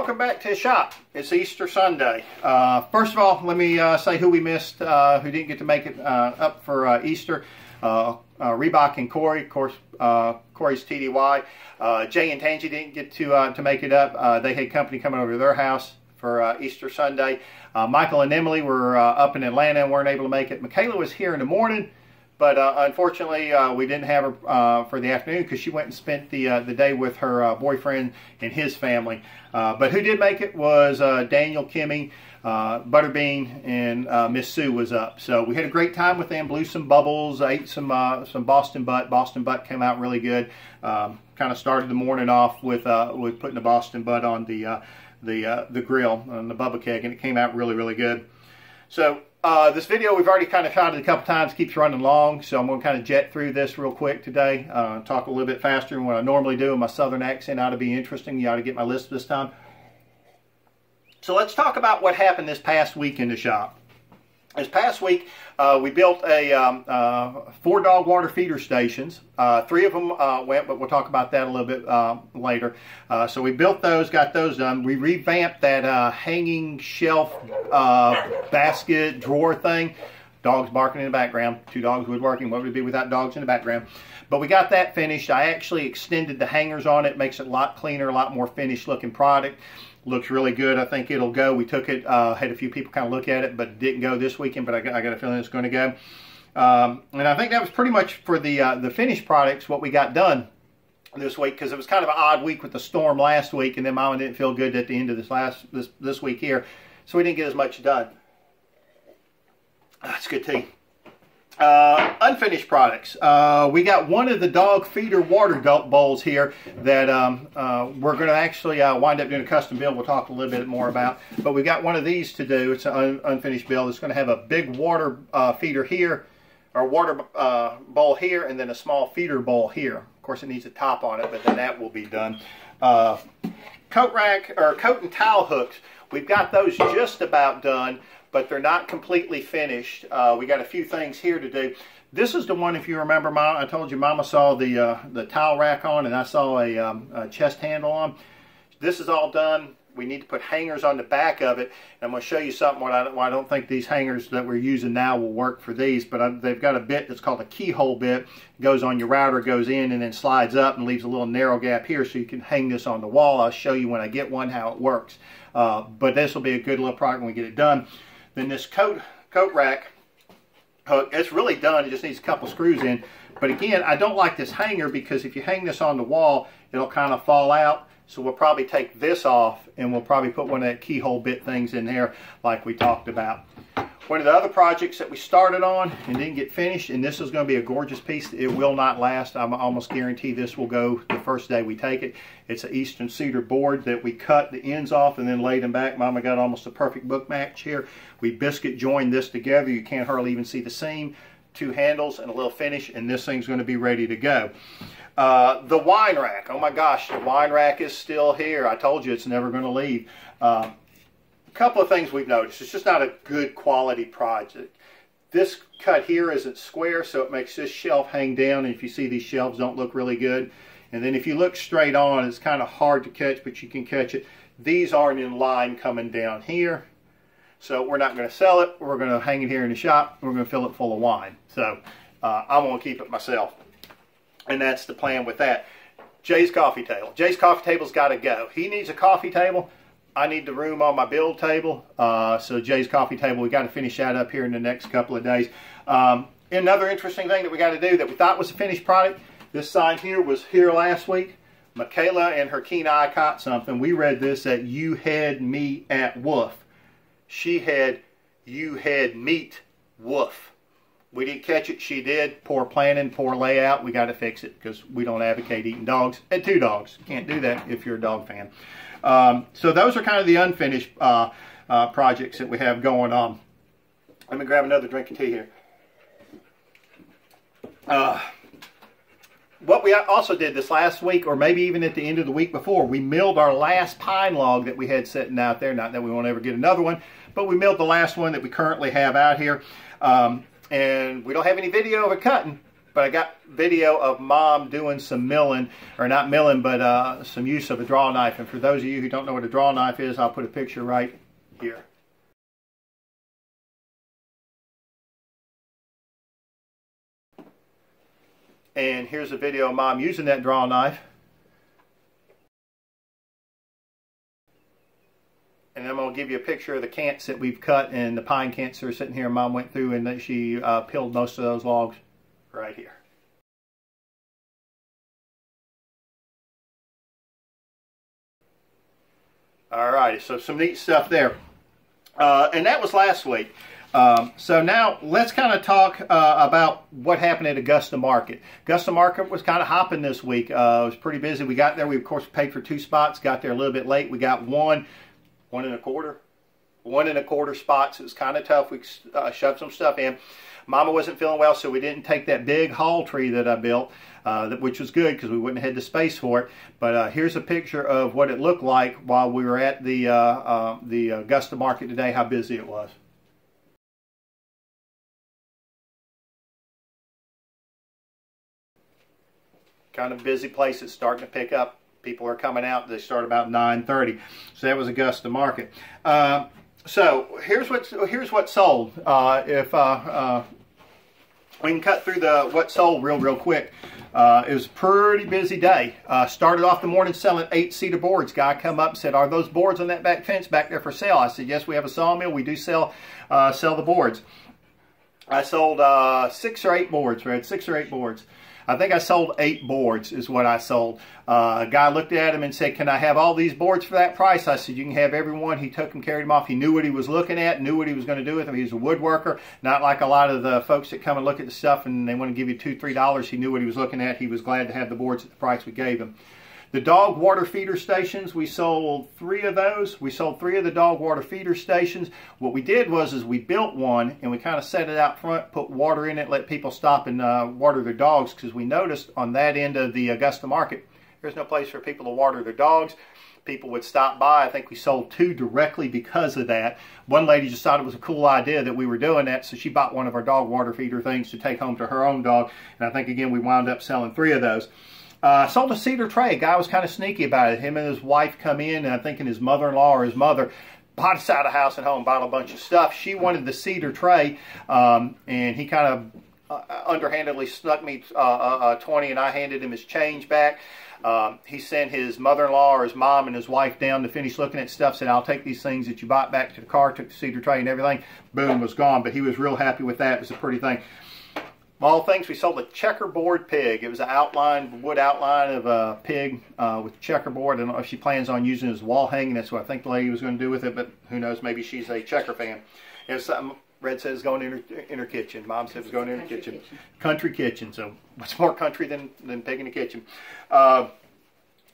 welcome back to the shop. It's Easter Sunday. First of all, let me say who we missed, who didn't get to make it up for Easter. Reebok and Corey, of course, Corey's TDY. Jay and Tangy didn't get to make it up. They had company coming over to their house for Easter Sunday. Michael and Emily were up in Atlanta and weren't able to make it. Michaela was here in the morning, but unfortunately we didn't have her for the afternoon because she went and spent the day with her boyfriend and his family. But who did make it was Daniel, Kimmy, Butterbean, and Miss Sue was up. So we had a great time with them, blew some bubbles, ate some Boston butt. Boston butt came out really good. Kind of started the morning off with putting the Boston butt on the grill on the Bubba keg, and it came out really good. So this video we've already kind of shot it a couple times, keeps running long, so I'm going to kind of jet through this real quick today. Talk a little bit faster than what I normally do, and my southern accent ought to be interesting. You ought to get my list this time. So let's talk about what happened this past week in the shop. This past week we built a 4 dog water feeder stations. 3 of them went, but we'll talk about that a little bit later. So we built those, got those done. We revamped that hanging shelf basket drawer thing. Dogs barking in the background. 2 dogs woodworking. What would it be without dogs in the background? But we got that finished. I actually extended the hangers on it. Makes it a lot cleaner, a lot more finished looking product. Looks really good. I think it'll go. We took it, had a few people kind of look at it, but it didn't go this weekend, but I got a feeling it's going to go. And I think that was pretty much for the finished products, what we got done this week, because it was kind of an odd week with the storm last week, and then Mama didn't feel good at the end of this week here, so we didn't get as much done. That's good tea. Unfinished products. We got one of the dog feeder water bowls here that we're going to actually wind up doing a custom build. We'll talk a little bit more about. But we got one of these to do. It's an unfinished build. It's going to have a big water feeder here, or water bowl here, and then a small feeder bowl here. Of course, it needs a top on it, but then that will be done. Coat rack, or coat and towel hooks. We've got those just about done, but they're not completely finished. We got a few things here to do. This is the one, if you remember, I told you Mama saw the towel rack on, and I saw a chest handle on. This is all done. We need to put hangers on the back of it. And I'm going to show you something why I don't think these hangers that we're using now will work for these, but they've got a bit that's called a keyhole bit. It goes on your router, goes in, and then slides up and leaves a little narrow gap here so you can hang this on the wall. I'll show you when I get one how it works. But this will be a good little product when we get it done. Then this coat rack hook, it's really done. It just needs a couple screws in. But again, I don't like this hanger because if you hang this on the wall, it'll kind of fall out. So we'll probably take this off and we'll probably put one of that keyhole bit things in there like we talked about. One of the other projects that we started on and didn't get finished, and this is going to be a gorgeous piece. It will not last. I'm almost guarantee this will go the first day we take it. It's an Eastern cedar board that we cut the ends off and then laid them back. Mama got almost a perfect book match here. We biscuit joined this together. You can't hardly even see the seam. 2 handles and a little finish, and this thing's going to be ready to go. The wine rack. Oh my gosh, the wine rack is still here. I told you it's never going to leave. A couple of things we've noticed. It's just not a good quality project. This cut here isn't square, so it makes this shelf hang down, and if you see, these shelves don't look really good. And then if you look straight on, it's kind of hard to catch, but you can catch it. These aren't in line coming down here, so we're not going to sell it. We're going to hang it here in the shop. We're going to fill it full of wine. So I'm going to keep it myself, and that's the plan with that. Jay's coffee table. Jay's coffee table's got to go. He needs a coffee table. I need the room on my build table. So Jay's coffee table, we got to finish that up here in the next couple of days. Another interesting thing that we got to do that we thought was a finished product. This sign here was here last week. Michaela and her keen eye caught something. We read this at "You had me at woof." She had "You had meat woof." We didn't catch it. She did. Poor planning, poor layout. We got to fix it because we don't advocate eating dogs and 2 dogs. You can't do that if you're a dog fan. So those are kind of the unfinished projects that we have going on. Let me grab another drink of tea here. What we also did this last week, or maybe even at the end of the week before, we milled our last pine log that we had sitting out there. Not that we won't ever get another one, but we milled the last one that we currently have out here. And we don't have any video of it cutting, but I got video of Mom doing some milling, or not milling, but some use of a draw knife. And for those of you who don't know what a draw knife is, I'll put a picture right here. And here's a video of Mom using that draw knife. And I'm going to give you a picture of the cants that we've cut and the pine cants that are sitting here. Mom went through and she peeled most of those logs right here. Alrighty, so some neat stuff there. And that was last week. So now let's kind of talk about what happened at Augusta Market. Augusta Market was kind of hopping this week. It was pretty busy. We got there. We, of course, paid for 2 spots. Got there a little bit late. We got one and a quarter spots. It was kind of tough. We shoved some stuff in. Mama wasn't feeling well, so we didn't take that big haul tree that I built, which was good because we wouldn't have had the space for it. But here's a picture of what it looked like while we were at the Augusta Market today, how busy it was. Kind of busy place. It's starting to pick up. People are coming out. They start about 9:30. So that was Augusta Market. So here's what sold. If we can cut through what sold real quick. It was a pretty busy day. Started off the morning selling 8 cedar boards. Guy come up and said, "Are those boards on that back fence back there for sale?" I said, "Yes, we have a sawmill. We do sell the boards." I sold 6 or 8 boards. We had 6 or 8 boards. I think I sold 8 boards is what I sold. A guy looked at him and said, "Can I have all these boards for that price?" I said, "You can have every one." He took them, carried them off. He knew what he was looking at, knew what he was going to do with them. He was a woodworker, not like a lot of the folks that come and look at the stuff and they want to give you $2, $3. He knew what he was looking at. He was glad to have the boards at the price we gave him. The dog water feeder stations, we sold 3 of those. We sold 3 of the dog water feeder stations. What we did was we built one and we kind of set it out front, put water in it, let people stop and water their dogs, because we noticed on that end of the Augusta Market, there's no place for people to water their dogs. People would stop by. I think we sold 2 directly because of that. One lady just thought it was a cool idea that we were doing that, so she bought one of our dog water feeder things to take home to her own dog. And I think, again, we wound up selling 3 of those. Sold a cedar tray. A guy was kind of sneaky about it. Him and his wife come in, and I'm thinking his mother-in-law or his mother bought us out of house and home, bought a bunch of stuff. She wanted the cedar tray, and he kind of underhandedly snuck me 20, and I handed him his change back. He sent his mother-in-law or his mom and his wife down to finish looking at stuff, said, "I'll take these things that you bought back to the car," took the cedar tray and everything. Boom, was gone. But he was real happy with that. It was a pretty thing. Of all things, we sold a checkerboard pig. It was an wood outline of a pig with checkerboard. I don't know if she plans on using it as wall hanging. That's what I think the lady was going to do with it, but who knows, maybe she's a checker fan. It was something Red says going in her kitchen. Mom says it's going in her kitchen. Country kitchen. So what's more country than pig in the kitchen?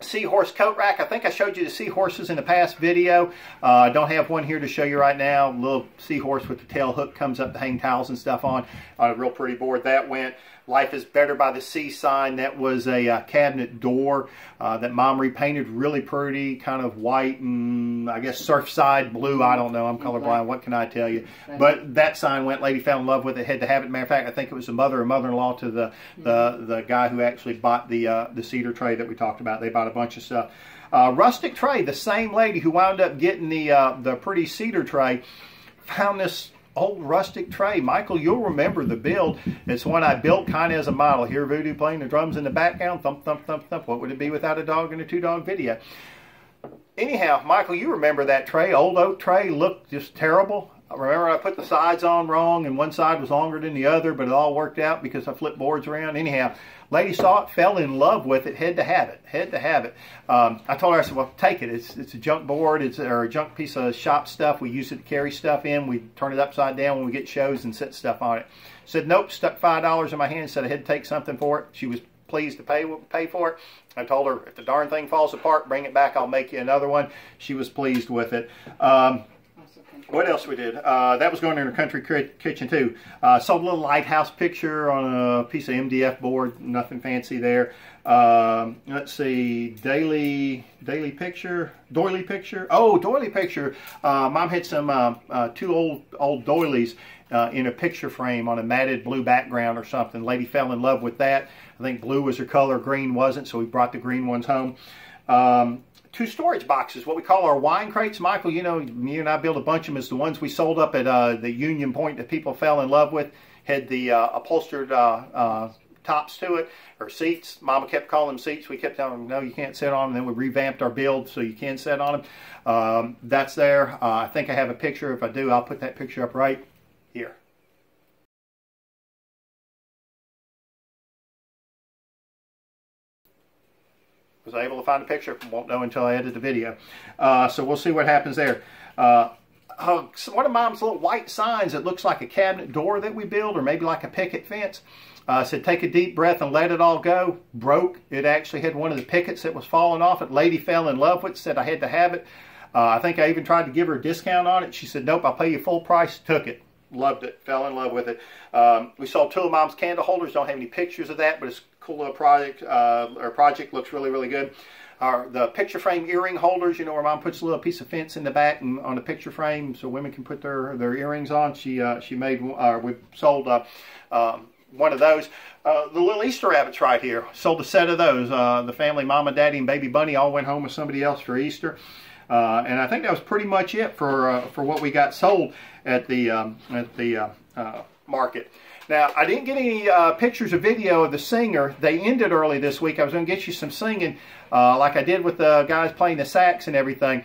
Seahorse coat rack. I think I showed you the seahorses in the past video. I don't have one here to show you right now. Little seahorse with the tail hook comes up to hang towels and stuff on a real pretty board. That went. Life is Better by the Sea sign. That was a cabinet door that Mom repainted really pretty, kind of white and I guess Surfside blue. I don't know. I'm colorblind. What can I tell you? But that sign went. Lady fell in love with it. Had to have it. Matter of fact, I think it was the mother or mother-in-law to the guy who actually bought the cedar tray that we talked about. They bought a bunch of stuff. Rustic tray. The same lady who wound up getting the pretty cedar tray found this old rustic tray. Michael, you'll remember the build. It's one I built kind of as a model. Hear Voodoo playing the drums in the background. Thump, thump, thump, thump. What would it be without a dog in a 2-dog video? Anyhow, Michael, you remember that tray. Old oak tray looked just terrible. I remember I put the sides on wrong and one side was longer than the other, but it all worked out because I flipped boards around. Anyhow, lady saw it, fell in love with it, had to have it, I told her, I said, well, take it. It's a junk board, or a junk piece of shop stuff. We use it to carry stuff in. We turn it upside down when we get shows and set stuff on it. Said, nope, stuck $5 in my hand, said I had to take something for it. She was pleased to pay for it. I told her, if the darn thing falls apart, bring it back, I'll make you another one. She was pleased with it. What else we did? That was going in our country kitchen too. Sold a little lighthouse picture on a piece of MDF board. Nothing fancy there. Let's see, doily picture. Oh, doily picture. Mom had some two old doilies in a picture frame on a matted blue background or something. Lady fell in love with that. I think blue was her color, green wasn't, so we brought the green ones home. 2 storage boxes, what we call our wine crates. Michael, you know, you and I built a bunch of them. It's the ones we sold up at the Union Point that people fell in love with. Had the upholstered tops to it, or seats. Mama kept calling them seats. We kept telling them, no, you can't sit on them. Then we revamped our build so you can sit on them. That's there. I think I have a picture. If I do, I'll put that picture up right here. Was I able to find a picture? Won't know until I edit the video. So we'll see what happens there. One of Mom's little white signs that looks like a cabinet door that we build, or maybe like a picket fence, said take a deep breath and let it all go. Broke. It actually had one of the pickets that was falling off it. Lady fell in love with it, said I had to have it. I think I even tried to give her a discount on it. She said, nope, I'll pay you full price. Took it. Loved it. Fell in love with it. We sold 2 of Mom's candle holders. Don't have any pictures of that, but it's a cool little project. Our project looks really, really good. The picture frame earring holders, you know, where Mom puts a little piece of fence in the back and on the picture frame so women can put their earrings on. She made, we sold one of those. The little Easter rabbits right here. Sold a set of those. The family, Mama, Daddy, and Baby Bunny all went home with somebody else for Easter. And I think that was pretty much it for what we got sold at the market. Now, I didn't get any pictures or video of the singer. They ended early this week. I was going to get you some singing like I did with the guys playing the sax and everything.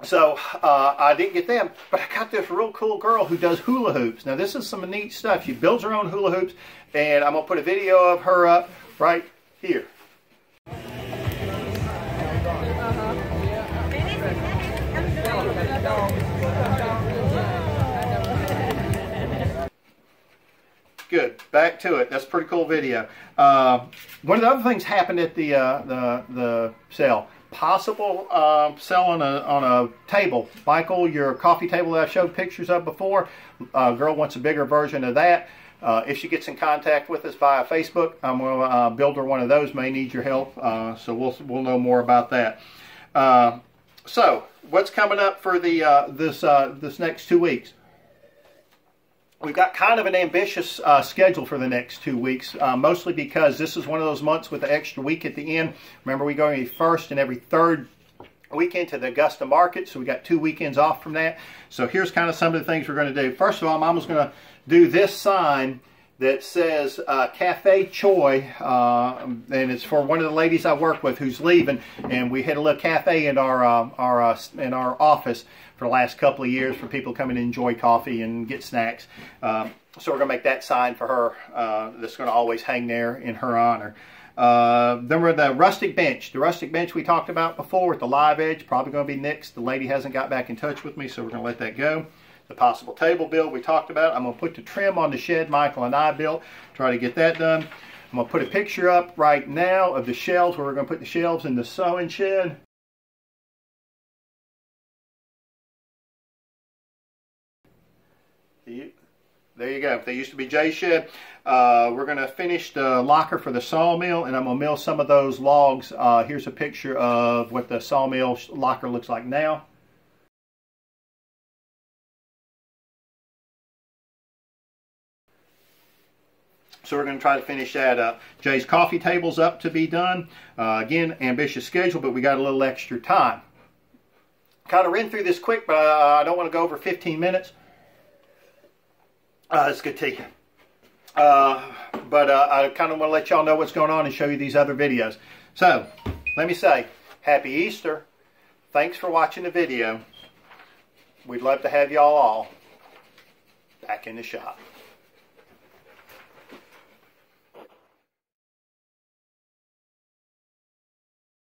So I didn't get them, but I got this real cool girl who does hula hoops. Now, this is some neat stuff. She builds her own hula hoops, and I'm going to put a video of her up right here. Good. Back to it. That's a pretty cool video. One of the other things happened at the sale. Possible sell on a table. Michael, your coffee table that I showed pictures of before. Girl wants a bigger version of that. If she gets in contact with us via Facebook, I'm going to build her one of those. May need your help. So we'll know more about that. So what's coming up for the this next 2 weeks? We've got kind of an ambitious schedule for the next 2 weeks, mostly because this is one of those months with the extra week at the end. Remember, we go every first and every third weekend to the Augusta market, so we got 2 weekends off from that. So here's kind of some of the things we're going to do. First of all, Mama's going to do this sign that says Cafe Choi, and it's for one of the ladies I work with who's leaving, and we had a little cafe in our office for the last couple of years for people coming to enjoy coffee and get snacks. So we're going to make that sign for her that's going to always hang there in her honor. Then we're the rustic bench. The rustic bench we talked about before with the live edge, probably going to be nixed. The lady hasn't got back in touch with me, so we're going to let that go. The possible table build we talked about. I'm going to put the trim on the shed Michael and I built, try to get that done. I'm going to put a picture up right now of the shelves where we're going to put the shelves in the sewing shed. There you go. They used to be J shed. We're going to finish the locker for the sawmill, and I'm going to mill some of those logs. Here's a picture of what the sawmill locker looks like now. So we're going to try to finish that up. Jay's coffee table's up to be done. Again, ambitious schedule, but we got a little extra time. Kind of ran through this quick, but I don't want to go over 15 minutes. It's good tea. But I kind of want to let y'all know what's going on and show you these other videos. So, let me say, Happy Easter. Thanks for watching the video. We'd love to have y'all all back in the shop.